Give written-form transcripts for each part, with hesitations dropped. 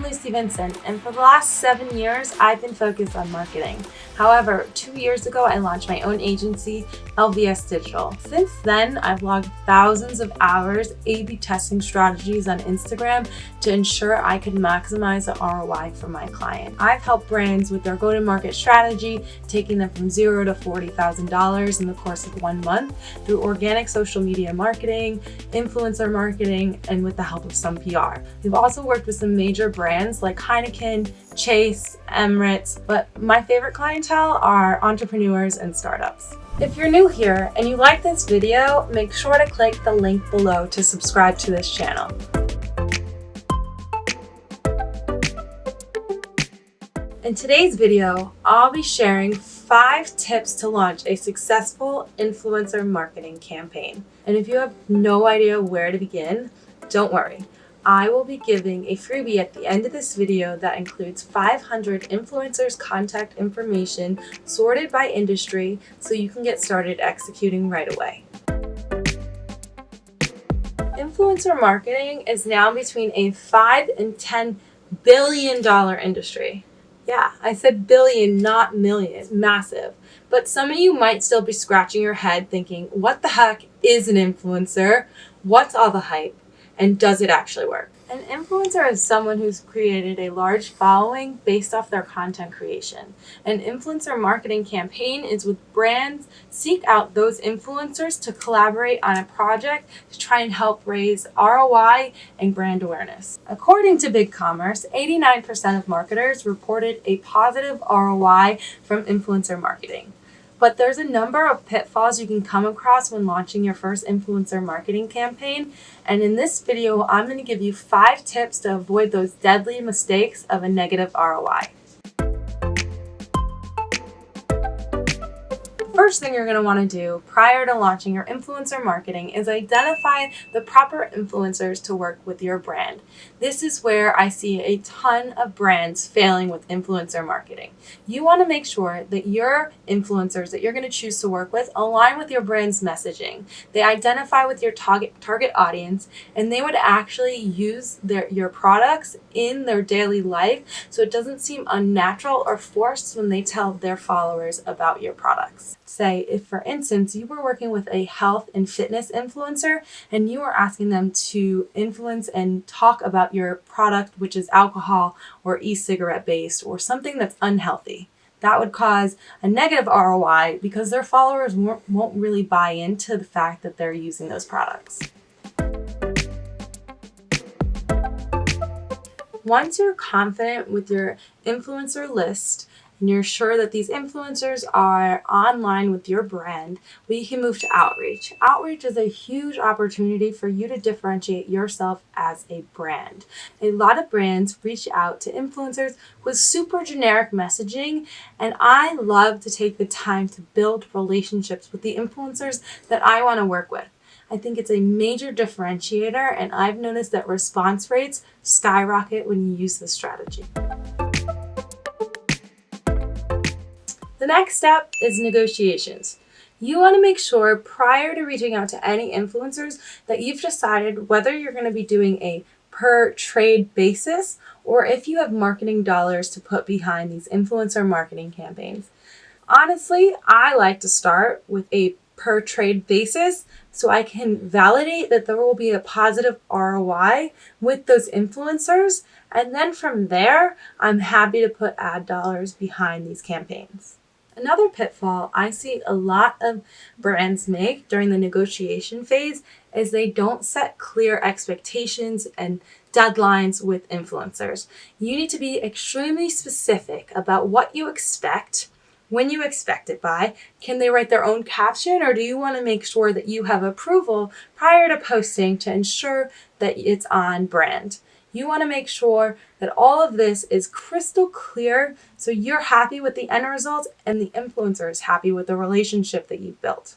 Lucy Vincent, and for the last 7 years, I've been focused on marketing. However, 2 years ago, I launched my own agency, LVS Digital. Since then, I've logged thousands of hours A/B testing strategies on Instagram to ensure I could maximize the ROI for my client. I've helped brands with their go-to-market strategy, taking them from $0 to $40,000 in the course of 1 month through organic social media marketing, influencer marketing, and with the help of some PR. We've also worked with some major brands like Heineken, Chase, Emirates, but my favorite clientele are entrepreneurs and startups. If you're new here and you like this video, make sure to click the link below to subscribe to this channel. In today's video, I'll be sharing 5 tips to launch a successful influencer marketing campaign. And if you have no idea where to begin, don't worry. I will be giving a freebie at the end of this video that includes 500 influencers' contact information sorted by industry so you can get started executing right away. Influencer marketing is now between a $5 and $10 billion industry. Yeah, I said billion, not million. Massive. But some of you might still be scratching your head thinking, what the heck is an influencer? What's all the hype? And does it actually work? An influencer is someone who's created a large following based off their content creation. An influencer marketing campaign is when brands seek out those influencers to collaborate on a project to try and help raise ROI and brand awareness. According to BigCommerce, 89% of marketers reported a positive ROI from influencer marketing. But there's a number of pitfalls you can come across when launching your first influencer marketing campaign. And in this video, I'm going to give you 5 tips to avoid those deadly mistakes of a negative ROI. First thing you're going to want to do prior to launching your influencer marketing is identify the proper influencers to work with your brand. This is where I see a ton of brands failing with influencer marketing. You want to make sure that your influencers that you're going to choose to work with align with your brand's messaging. They identify with your target audience, and they would actually use your products in their daily life so it doesn't seem unnatural or forced when they tell their followers about your products. Say, if for instance, you were working with a health and fitness influencer and you were asking them to influence and talk about your product, which is alcohol or e-cigarette based or something that's unhealthy. That would cause a negative ROI because their followers won't really buy into the fact that they're using those products. Once you're confident with your influencer list, and you're sure that these influencers are online with your brand, we can move to outreach. Outreach is a huge opportunity for you to differentiate yourself as a brand. A lot of brands reach out to influencers with super generic messaging, and I love to take the time to build relationships with the influencers that I want to work with. I think it's a major differentiator, and I've noticed that response rates skyrocket when you use this strategy. The next step is negotiations. You want to make sure prior to reaching out to any influencers that you've decided whether you're going to be doing a per trade basis or if you have marketing dollars to put behind these influencer marketing campaigns. Honestly, I like to start with a per trade basis so I can validate that there will be a positive ROI with those influencers, and then from there, I'm happy to put ad dollars behind these campaigns. Another pitfall I see a lot of brands make during the negotiation phase is they don't set clear expectations and deadlines with influencers. You need to be extremely specific about what you expect, when you expect it by. Can they write their own caption, or do you want to make sure that you have approval prior to posting to ensure that it's on brand? You want to make sure that all of this is crystal clear so you're happy with the end results and the influencer is happy with the relationship that you've built.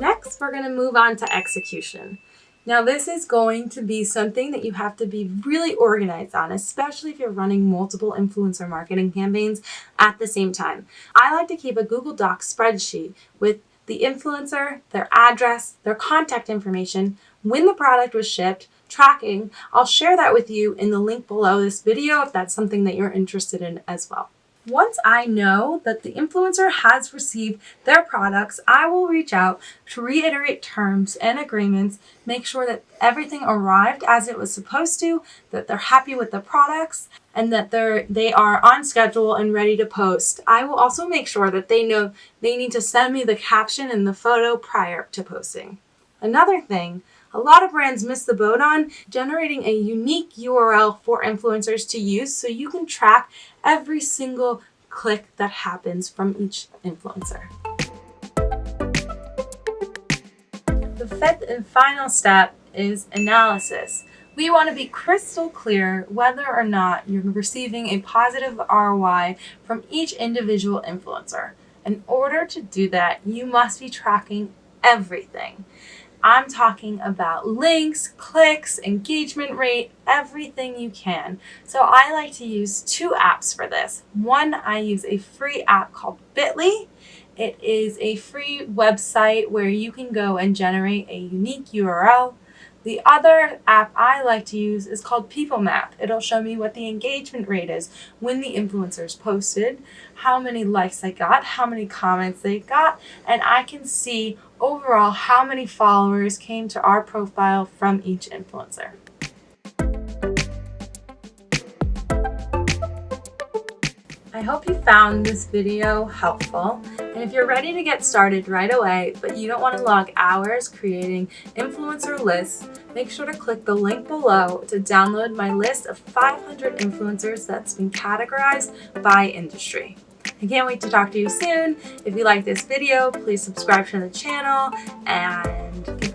Next, we're going to move on to execution. Now, this is going to be something that you have to be really organized on, especially if you're running multiple influencer marketing campaigns at the same time. I like to keep a Google Docs spreadsheet with the influencer, their address, their contact information, when the product was shipped, tracking, I'll share that with you in the link below this video if that's something that you're interested in as well. Once I know that the influencer has received their products, I will reach out to reiterate terms and agreements, make sure that everything arrived as it was supposed to, that they're happy with the products, and that they are on schedule and ready to post. I will also make sure that they know they need to send me the caption and the photo prior to posting. Another thing, a lot of brands miss the boat on generating a unique URL for influencers to use so you can track every single click that happens from each influencer. The fifth and final step is analysis. We want to be crystal clear whether or not you're receiving a positive ROI from each individual influencer. In order to do that, you must be tracking everything. I'm talking about links, clicks, engagement rate, everything you can. So I like to use two apps for this. One, I use a free app called Bitly. It is a free website where you can go and generate a unique URL. The other app I like to use is called People Map. It'll show me what the engagement rate is when the influencers posted, how many likes they got, how many comments they got, and I can see overall how many followers came to our profile from each influencer. I hope you found this video helpful, and if you're ready to get started right away but you don't want to log hours creating influencer lists, make sure to click the link below to download my list of 500 influencers that's been categorized by industry. I can't wait to talk to you soon. If you like this video, please subscribe to the channel and